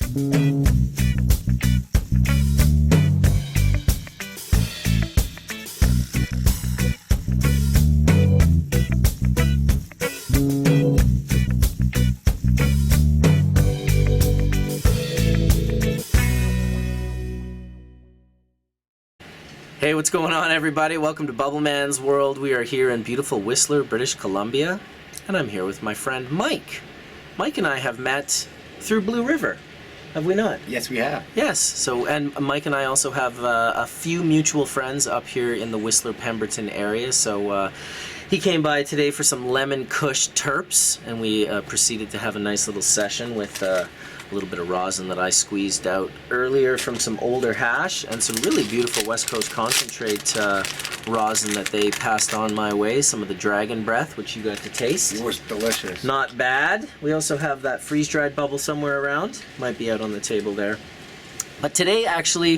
Hey, what's going on, everybody? Welcome to Bubble Man's World. We are here in beautiful Whistler, British Columbia, and I'm here with my friend Mike. Mike and I have met through Blue River, have we not? Yes, we have. Yes. So, and Mike and I also have a few mutual friends up here in the Whistler Pemberton area. So he came by today for some lemon kush terps, and we proceeded to have a nice little session with a little bit of rosin that I squeezed out earlier from some older hash and some really beautiful West Coast concentrate rosin that they passed on my way. Some of the Dragon Breath, which you got to taste. It was delicious. Not bad. We also have that freeze-dried bubble somewhere around. Might be out on the table there. But today, actually,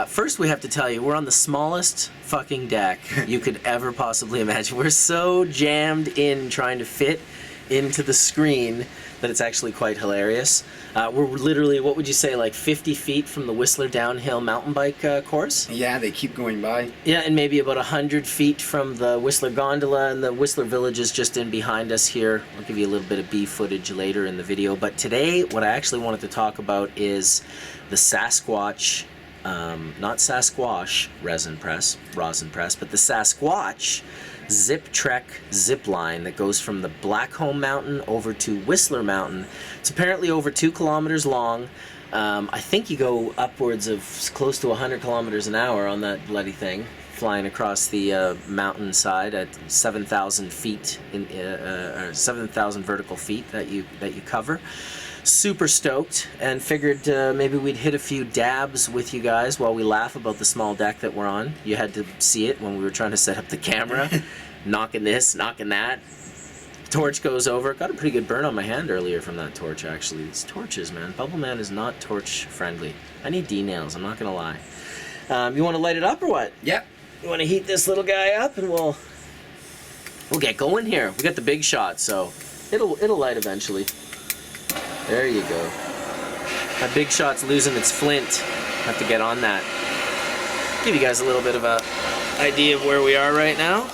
first we have to tell you, we're on the smallest fucking deck you could ever possibly imagine. We're so jammed in trying to fit into the screen that it's actually quite hilarious. We're literally, what would you say, like 50 feet from the Whistler downhill mountain bike course? Yeah, they keep going by. Yeah, and maybe about 100 feet from the Whistler gondola, and the Whistler Village is just in behind us here. I'll give you a little bit of bee footage later in the video. But today, what I actually wanted to talk about is the Sasquatch, not Sasquatch rosin press, but the Sasquatch Zipline that goes from the Blackcomb Mountain over to Whistler Mountain. It's apparently over 2 kilometers long. I think you go upwards of close to 100 kilometers an hour on that bloody thing, flying across the mountainside at 7,000 feet, 7,000 vertical feet that you cover. Super stoked, and figured maybe we'd hit a few dabs with you guys while we laugh about the small deck that we're on. You had to see it when we were trying to set up the camera. Knocking this, knocking that. Torch goes over. Got a pretty good burn on my hand earlier from that torch, actually. It's torches, man. Bubble Man is not torch friendly. I need D-nails, I'm not gonna lie. You want to light it up or what? Yep. You want to heat this little guy up and we'll get going here. We got the big shot, so it'll light eventually. There you go. My big shot's losing its flint. Have to get on that. Give you guys a little bit of a idea of where we are right now.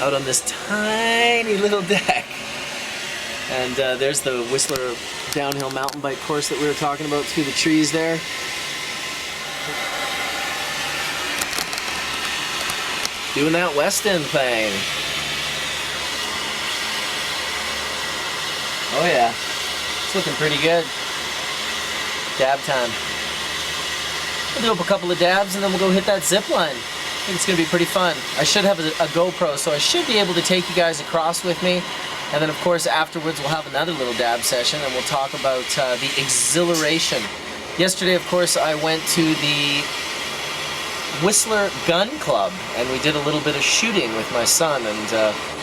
Out on this tiny little deck. And there's the Whistler downhill mountain bike course that we were talking about through the trees there. Doing that West End thing. Oh yeah. It's looking pretty good. Dab time. We'll do up a couple of dabs and then we'll go hit that zip line. I think it's going to be pretty fun. I should have a GoPro, so I should be able to take you guys across with me. And then, of course, afterwards we'll have another little dab session and we'll talk about the exhilaration. Yesterday, of course, I went to the Whistler Gun Club and we did a little bit of shooting with my son, and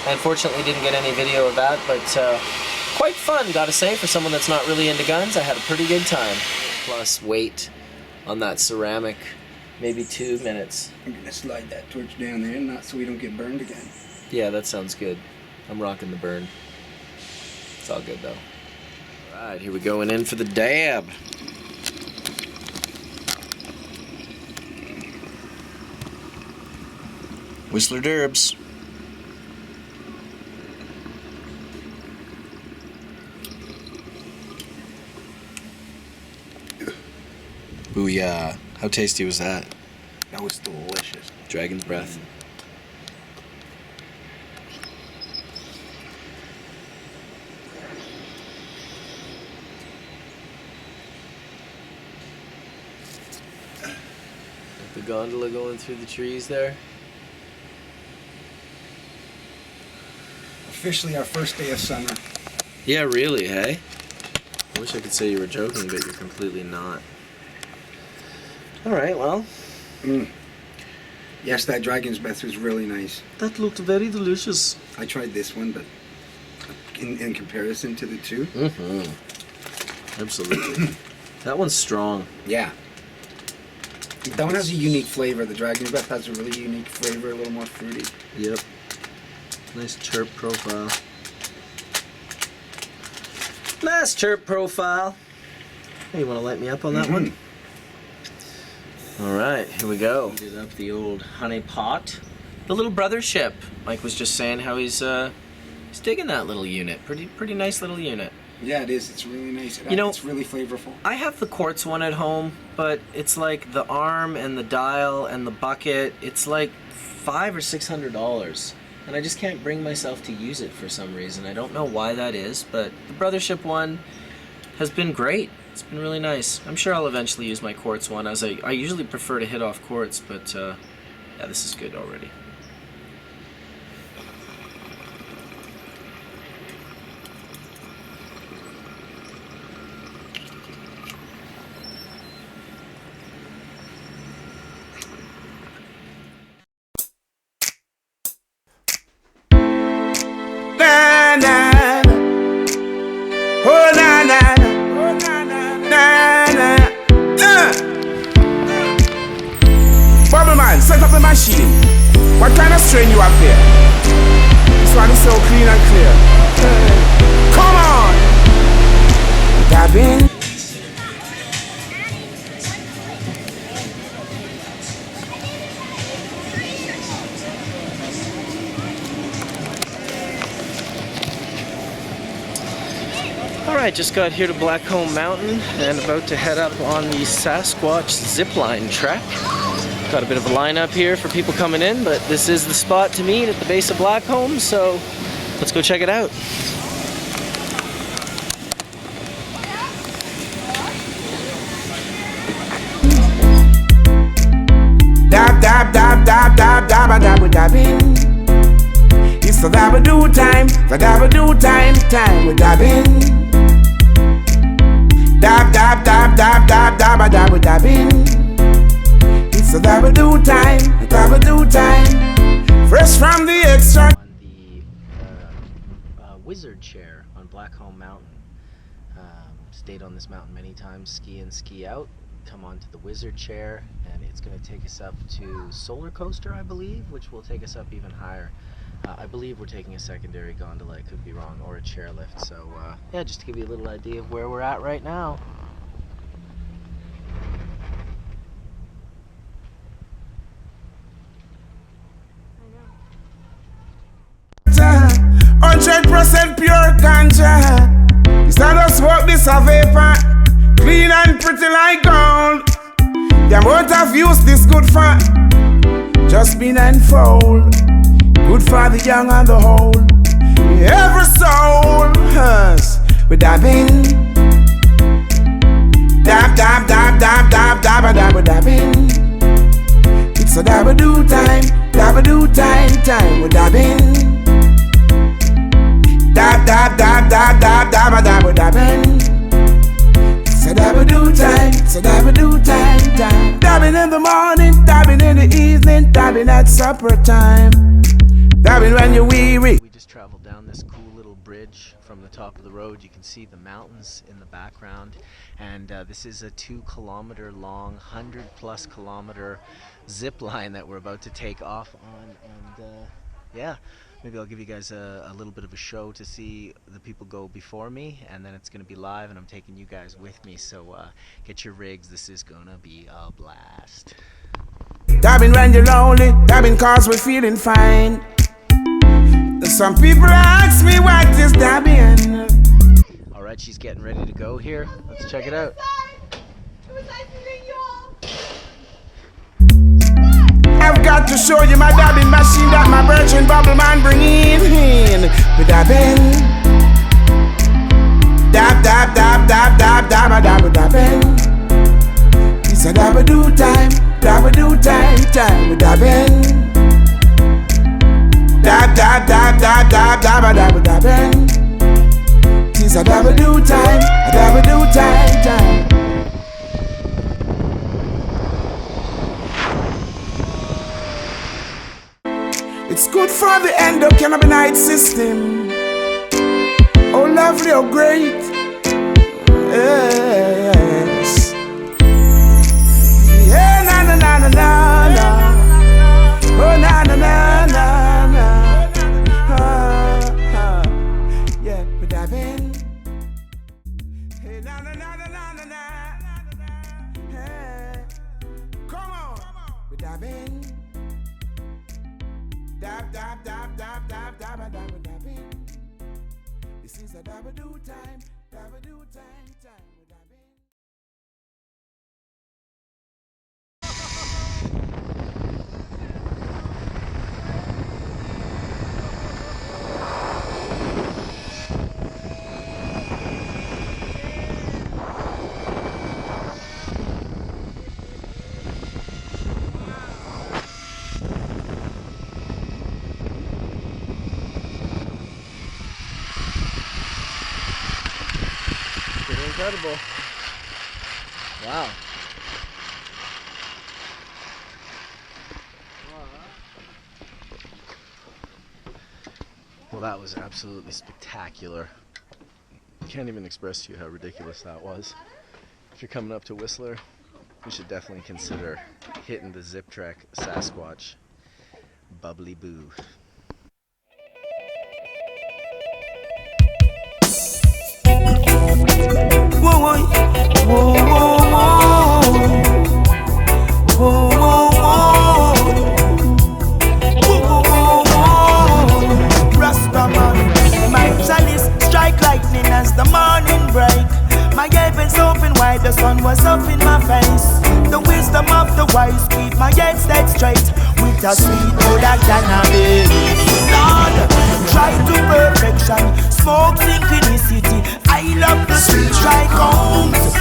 I unfortunately didn't get any video of that, but quite fun, gotta say, for someone that's not really into guns. I had a pretty good time. Plus wait on that ceramic, maybe 2 minutes. I'm gonna slide that torch down there, not so we don't get burned again. Yeah, that sounds good. I'm rocking the burn. It's all good though. Alright, here we going in for the dab. Whistler Derbs. Booyah. How tasty was that? That was delicious. Dragon's Breath. The gondola going through the trees there. Officially our first day of summer. Yeah, really, hey? I wish I could say you were joking, but you're completely not. Alright, well. Yes, that Dragon's Breath was really nice. That looked very delicious. I tried this one, but in comparison to the two. Absolutely. That one's strong. Yeah. That one has a unique flavor. The Dragon's Breath has a really unique flavor, a little more fruity. Yep. Nice chirp profile. Nice chirp profile. Hey, you want to light me up on that one? All right, here we go. Heated up the old honey pot. The little brother ship. Mike was just saying how he's digging that little unit. Pretty nice little unit. Yeah, it is. It's really nice. You know, it's really flavorful. I have the quartz one at home, but it's like the arm and the dial and the bucket. It's like $500 or $600, and I just can't bring myself to use it for some reason. I don't know why that is, but the Brothership one has been great. It's been really nice. I'm sure I'll eventually use my quartz one, as I usually prefer to hit off quartz, but yeah, this is good already. Man, set up the machine. What kind of strain you have there? This one is so clean and clear. Come on! Dabbing. Alright, just got here to Blackcomb Mountain and about to head up on the Sasquatch Zipline trek. Got a bit of a lineup here for people coming in, but this is the spot to meet at the base of Blackcomb, so let's go check it out. Dab, dab, dab, dab, dab, dab, dab, dabbing. It's the dabba-doo time, the dabba-doo time, time with dabbing. Dab, dab, dab, dab, dab, dab, dab, dabbing. It's the dabba-doo time, the dabba-doo time. Fresh from the extra. On the wizard chair on Blackcomb Mountain. Stayed on this mountain many times, ski in, ski out. Come onto the wizard chair, and it's going to take us up to Solar Coaster, I believe, which will take us up even higher. I believe we're taking a secondary gondola, I could be wrong, or a chairlift. So yeah, just to give you a little idea of where we're at right now. %100% pure ganja. It's not a smoke, this a vapor. Clean and pretty like gold. The amount of use this good for just been unfold. Good for the young and the old. Every soul has with dabbing. Dab, dab, dab, dab, dab, dab, dab, dabbing. It's a dabba-doo time, dabba-doo time, time with dabbing. Dab, dab, dab, dab, dab, dab, dab, dabbing. It's a dabba-doo time, it's a dabba-doo time, time. Dabbing in the morning, dabbing in the evening, dabbing at supper time. Dabbing when you're weary. We just traveled down this cool little bridge from the top of the road. You can see the mountains in the background, and this is a 2 kilometer long, 100+ kilometer zip line that we're about to take off on. And yeah, maybe I'll give you guys a little bit of a show to see the people go before me, and then it's going to be live, and I'm taking you guys with me, so get your rigs. This is going to be a blast. Dabbing when you're lonely, dabbing cause we're feeling fine. Some people ask me what is dabbing. Alright, she's getting ready to go here. Let's check it out. I've got to show you my dabbing machine that my virgin bubble man bring in. With dabbing. Dab, dab, dab, dab, dab, dab, dab, dabbing. It's a dabba-doo time, dabba-doo time, time with dabbing. Dab, dab, dab, dab, dab, dab, dab, dabbing. It's a dabba-doo time, a dabba-doo time, time. It's good for the endocannabinoid system. Oh, lovely, oh, great. Yes. Yeah, na na na na na na. Oh, na na na na na. Yeah, but I've been. Hey, na na na na na na. said dabba do time would have been. Pretty incredible. Wow. Well, that was absolutely spectacular. Can't even express to you how ridiculous that was. If you're coming up to Whistler, you should definitely consider hitting the Zip Trek Sasquatch. Bubbly boo. Whoa, whoa, whoa, whoa, whoa, whoa, whoa, whoa, whoa. Rastaman, my chalice strike lightning as the morning break. My heavens open wide, the sun was up in my face. The wisdom of the wise keep my head set straight with a sweet odor cannabis. Lord, try to perfection, smoke synchronicity. I love the sweet dry cones.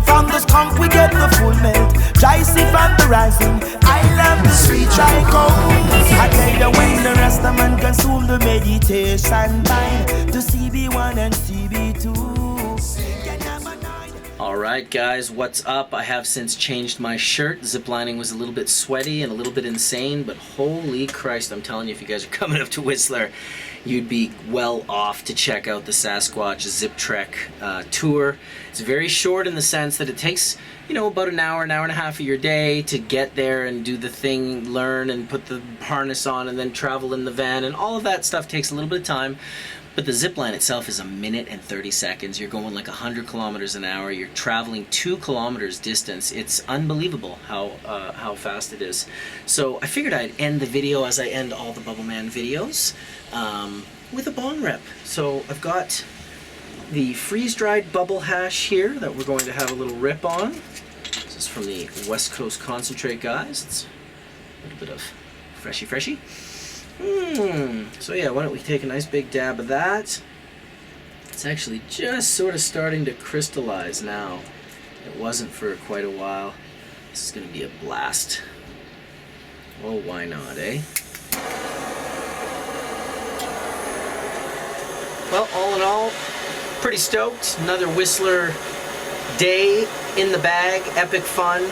From the skunk we get the full melt. Dry sip and the rising. I love the sweet dry cones. I tell you when the rest of man consume the meditation time to CB1 and CB2. Alright guys, what's up? I have since changed my shirt. Ziplining was a little bit sweaty and a little bit insane, but holy Christ, I'm telling you, if you guys are coming up to Whistler, you'd be well off to check out the Sasquatch Zip Trek tour. It's very short in the sense that it takes, you know, about an hour and a half of your day to get there and do the thing, learn and put the harness on and then travel in the van, and all of that stuff takes a little bit of time. But the zip line itself is 1 minute and 30 seconds. You're going like 100 kilometers an hour. You're traveling 2 kilometers distance. It's unbelievable how fast it is. So I figured I'd end the video as I end all the Bubble Man videos with a bong rip. So I've got the freeze-dried bubble hash here that we're going to have a little rip on. This is from the West Coast Concentrate guys. It's a little bit of freshy. So yeah, why don't we take a nice big dab of that. It's actually just sort of starting to crystallize now. It wasn't for quite a while. This is going to be a blast. Well, why not, eh? Well, all in all, pretty stoked. Another Whistler day in the bag. Epic fun.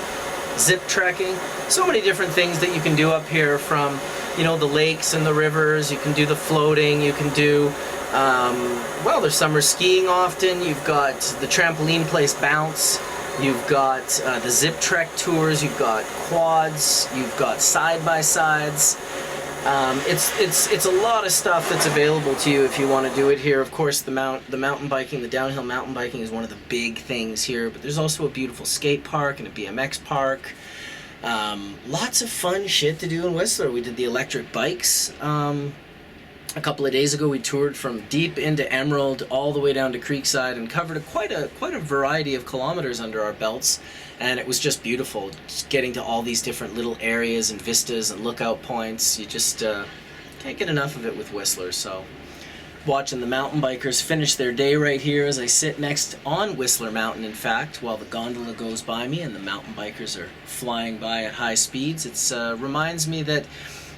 Zip trekking. So many different things that you can do up here, from, you know, the lakes and the rivers. You can do the floating. You can do, well, there's summer skiing often. You've got the trampoline place Bounce. You've got the Zip Trek tours. You've got quads. You've got side-by-sides. It's a lot of stuff that's available to you if you want to do it here. Of course, the mountain biking, the downhill mountain biking is one of the big things here, but there's also a beautiful skate park and a BMX park. Lots of fun shit to do in Whistler. We did the electric bikes. A couple of days ago, we toured from deep into Emerald all the way down to Creekside and covered quite a variety of kilometers under our belts, and it was just beautiful. Just getting to all these different little areas and vistas and lookout points. You just can't get enough of it with Whistler. So, watching the mountain bikers finish their day right here as I sit next on Whistler Mountain, in fact, while the gondola goes by me and the mountain bikers are flying by at high speeds. It reminds me that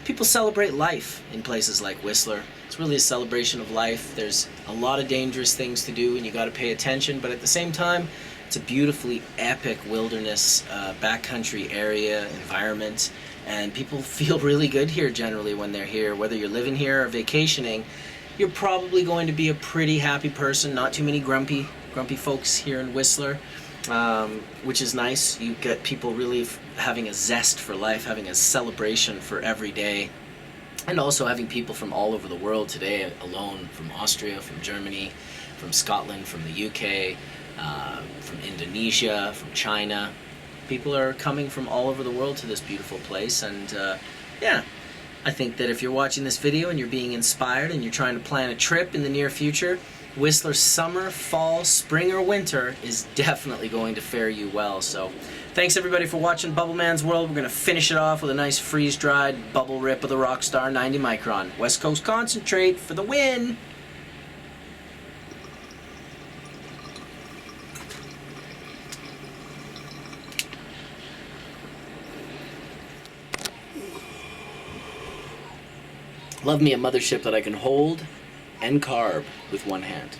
people celebrate life in places like Whistler. It's really a celebration of life. There's a lot of dangerous things to do and you got to pay attention, but at the same time, it's a beautifully epic wilderness, backcountry area, environment, and people feel really good here generally when they're here. Whether you're living here or vacationing, you're probably going to be a pretty happy person. Not too many grumpy folks here in Whistler, which is nice. You get people really having a zest for life, having a celebration for every day, and also having people from all over the world today alone, from Austria, from Germany, from Scotland, from the UK, from Indonesia, from China. People are coming from all over the world to this beautiful place, and yeah, I think that if you're watching this video and you're being inspired and you're trying to plan a trip in the near future, Whistler summer, fall, spring, or winter is definitely going to fare you well. So thanks everybody for watching Bubble Man's World. We're going to finish it off with a nice freeze-dried bubble rip of the Rockstar 90 micron. West Coast concentrate for the win! Love me a mothership that I can hold and carb with one hand.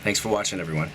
Thanks for watching, everyone.